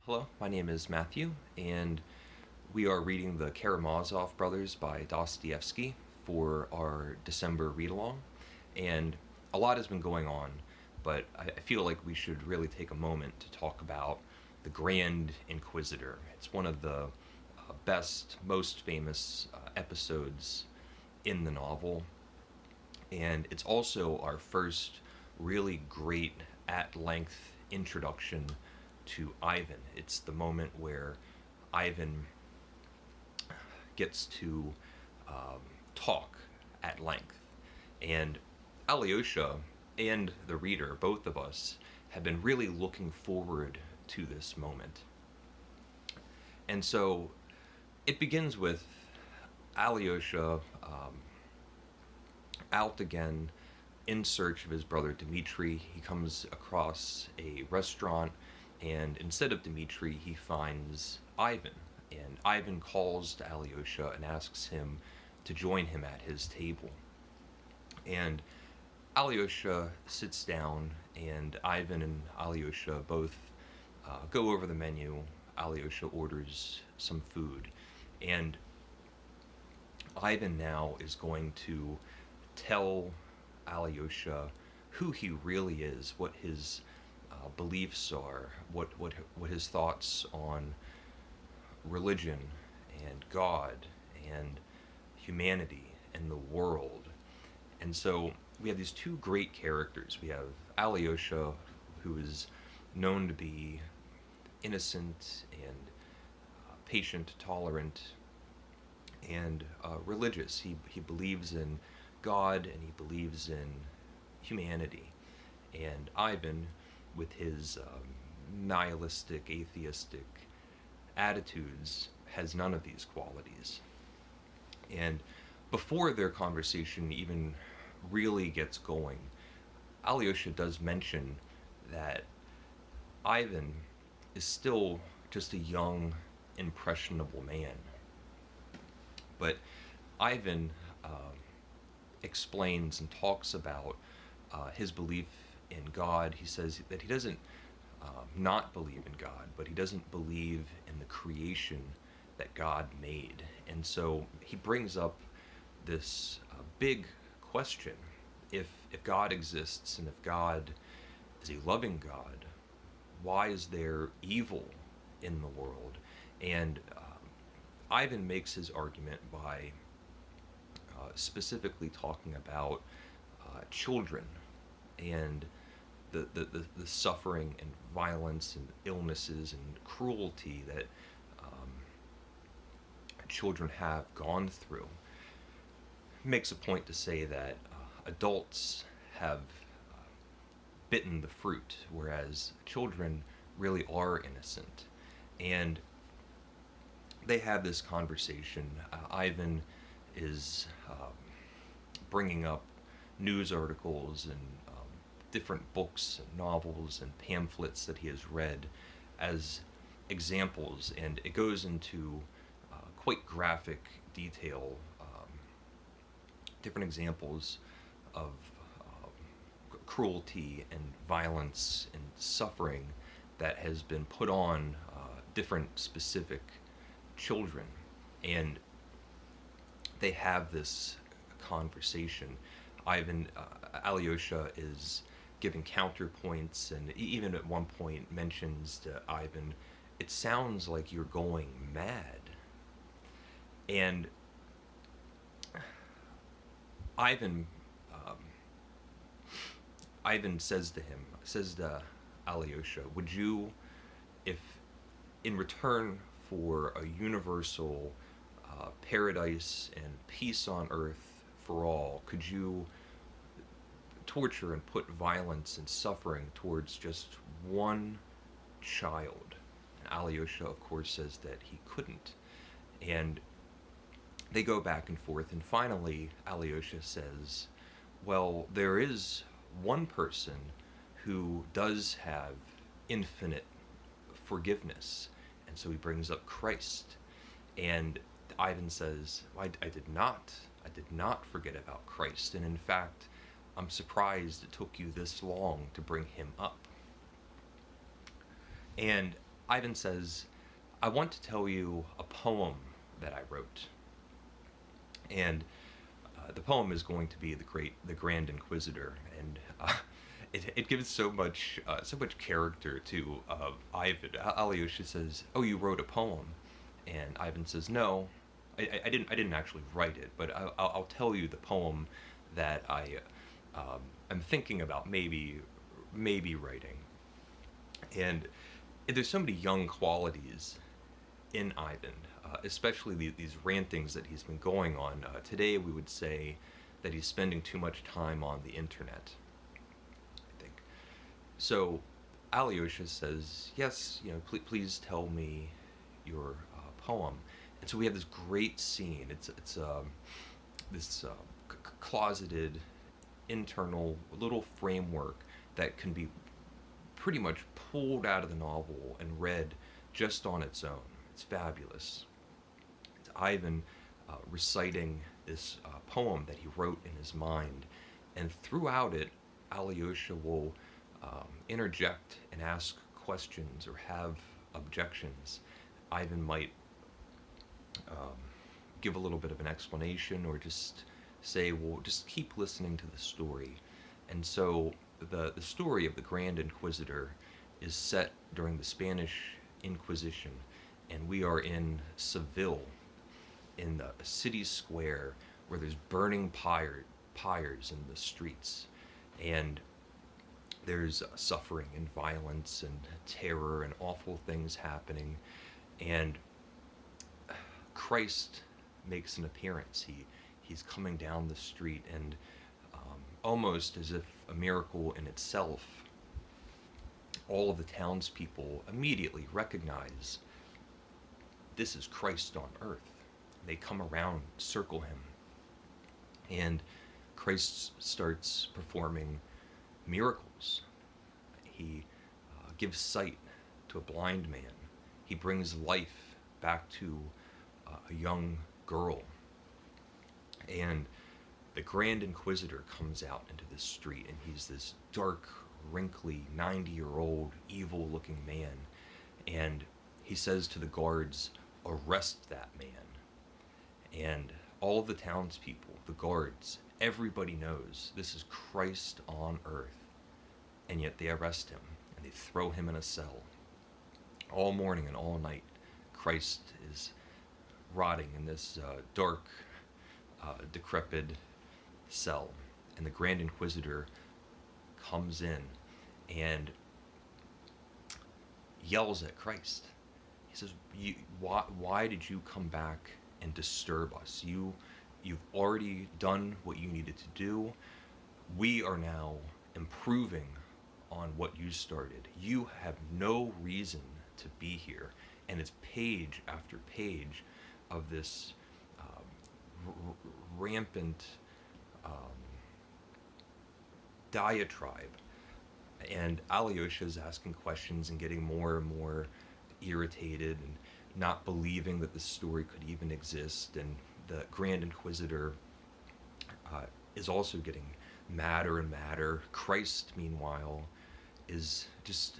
Hello, my name is Matthew, and we are reading the Karamazov brothers by Dostoevsky for our December read along. And a lot has been going on, but I feel like we should really take a moment to talk about the Grand Inquisitor. It's one of the best, most famous episodes in the novel, and it's also our first really great at length introduction to Ivan. It's the moment where Ivan gets to um, talk at length. And Alyosha and the reader, both of us, have been really looking forward to this moment. And so it begins with Alyosha out again in search of his brother Dmitri. He comes across a restaurant, and instead of Dmitri, he finds Ivan. And Ivan calls to Alyosha and asks him to join him at his table. And Alyosha sits down, and Ivan and Alyosha both go over the menu. Alyosha orders some food, and Ivan now is going to tell Alyosha who he really is, what his beliefs are, what his thoughts on religion and God and humanity and the world. And so we have these two great characters. We have Alyosha, who is known to be innocent and patient, tolerant, and religious. He believes in God and he believes in humanity. And Ivan, with his nihilistic, atheistic attitudes, has none of these qualities. And before their conversation even really gets going, Alyosha does mention that Ivan is still just a young, impressionable man. But Ivan explains and talks about his belief in God. He says that he doesn't not believe in God, but he doesn't believe in the creation that God made. And so he brings up this big question. If God exists and if God is a loving God, why is there evil in the world? And Ivan makes his argument by specifically talking about children and the suffering and violence and illnesses and cruelty that children have gone through. Makes a point to say that adults have bitten the fruit, whereas children really are innocent. And they have this conversation. Ivan is bringing up news articles and different books and novels and pamphlets that he has read as examples, and it goes into quite graphic detail, different examples of cruelty and violence and suffering that has been put on different specific children. And they have this conversation. Alyosha is giving counterpoints, and even at one point mentions to Ivan, "It sounds like you're going mad." And Ivan, um, Ivan says to Alyosha, "Would you, if in return for a universal paradise and peace on earth for all, could you torture and put violence and suffering towards just one child?" And Alyosha, of course, says that he couldn't. And they go back and forth, and finally Alyosha says, "Well, there is one person who does have infinite forgiveness." And so he brings up Christ. And Ivan says, I did not forget about Christ. And in fact, I'm surprised it took you this long to bring him up." And Ivan says, "I want to tell you a poem that I wrote." And the poem is going to be the Grand Inquisitor, and it gives so much character to Ivan. Alyosha says, "Oh, you wrote a poem," and Ivan says, "No, I didn't actually write it, but I'll tell you the poem that I'm thinking about maybe writing." And there's so many young qualities in Ivan, especially these rantings that he's been going on. Today, we would say that he's spending too much time on the internet, I think. So Alyosha says, "Yes, please tell me your poem." And so we have this great scene. It's this closeted internal little framework that can be pretty much pulled out of the novel and read just on its own. It's fabulous. It's Ivan reciting this poem that he wrote in his mind, and throughout it, Alyosha will interject and ask questions or have objections. Ivan might um, give a little bit of an explanation or just say, well, just keep listening to the story. And so the story of the Grand Inquisitor is set during the Spanish Inquisition, and we are in Seville, in the city square where there's burning pyres in the streets, and there's suffering and violence and terror and awful things happening, and Christ makes an appearance. He's coming down the street, and almost as if a miracle in itself, all of the townspeople immediately recognize this is Christ on earth. They come around, circle him, and Christ starts performing miracles. He gives sight to a blind man. He brings life back to a young girl. And the Grand Inquisitor comes out into the street, and he's this dark, wrinkly, 90-year-old, evil-looking man. And he says to the guards, "Arrest that man." And all of the townspeople, the guards, everybody knows this is Christ on earth. And yet they arrest him, and they throw him in a cell. All morning and all night, Christ is rotting in this dark, decrepit cell. And the Grand Inquisitor comes in and yells at Christ. He says, why did you come back and disturb us? You've already done what you needed to do. We are now improving on what you started. You have no reason to be here." And it's page after page of this rampant diatribe. And Alyosha is asking questions and getting more and more irritated and not believing that this story could even exist. And the Grand Inquisitor is also getting madder and madder. Christ, meanwhile, is just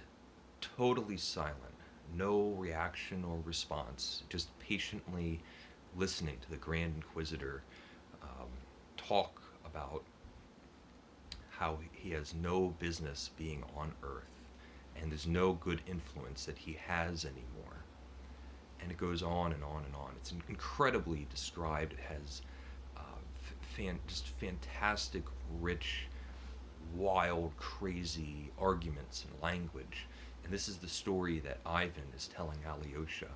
totally silent. No reaction or response, just patiently listening to the Grand Inquisitor talk about how he has no business being on Earth, and there's no good influence that he has anymore. And it goes on and on and on. It's incredibly described. It has just fantastic, rich, wild, crazy arguments and language. And this is the story that Ivan is telling Alyosha.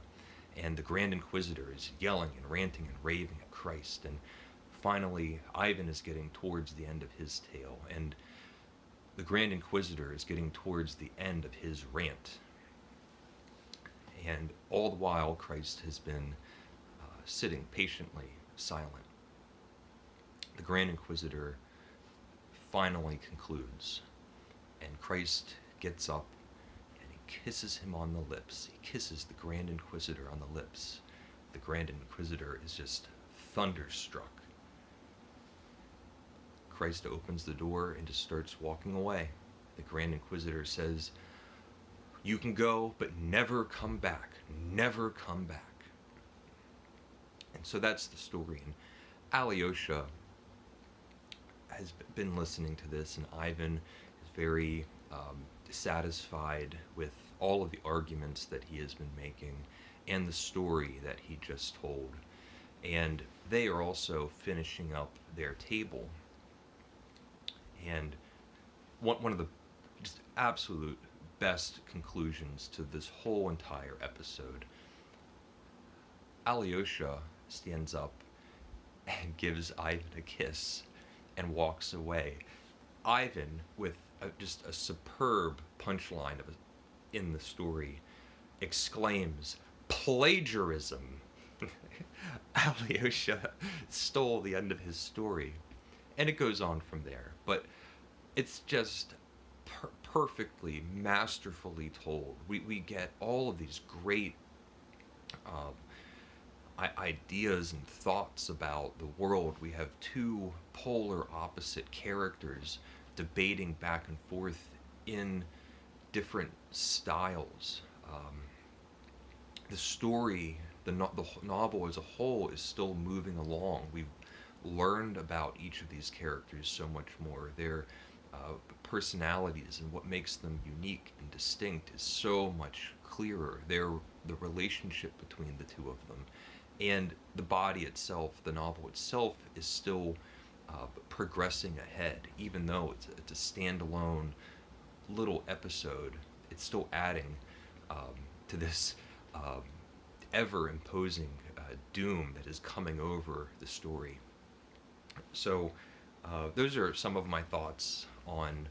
And the Grand Inquisitor is yelling and ranting and raving at Christ. And finally, Ivan is getting towards the end of his tale. And the Grand Inquisitor is getting towards the end of his rant. And all the while, Christ has been sitting patiently, silent. The Grand Inquisitor finally concludes, and Christ gets up and he kisses him on the lips. He kisses the Grand Inquisitor on the lips. The Grand Inquisitor is just thunderstruck. Christ opens the door and just starts walking away. The Grand Inquisitor says, You can go, but never come back. Never come back. And so that's the story. And Alyosha has been listening to this, and Ivan is very dissatisfied with all of the arguments that he has been making and the story that he just told. And they are also finishing up their table. And one of the just absolute best conclusions to this whole entire episode, Alyosha stands up and gives Ivan a kiss and walks away. Ivan, with just a superb punchline in the story, exclaims, "Plagiarism!" Alyosha stole the end of his story. And it goes on from there. But it's just perfectly, masterfully told. We get all of these great ideas and thoughts about the world. We have two polar opposite characters debating back and forth in different styles. The story, the novel as a whole, is still moving along. We've learned about each of these characters so much more. Their personalities and what makes them unique and distinct is so much clearer. The relationship between the two of them. And the body itself, the novel itself, is still progressing ahead. Even though it's a standalone little episode, it's still adding to this ever-imposing doom that is coming over the story. So those are some of my thoughts on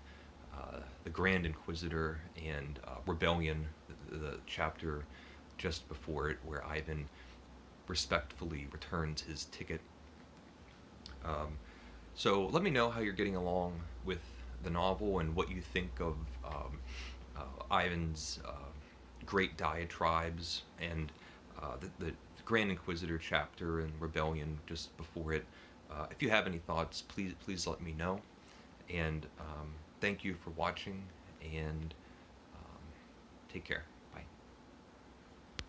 the Grand Inquisitor and Rebellion, the chapter just before it, where Ivan respectfully returns his ticket. So let me know how you're getting along with the novel and what you think of Ivan's great diatribes and the Grand Inquisitor chapter and Rebellion just before it. If you have any thoughts, please let me know. And thank you for watching, and take care.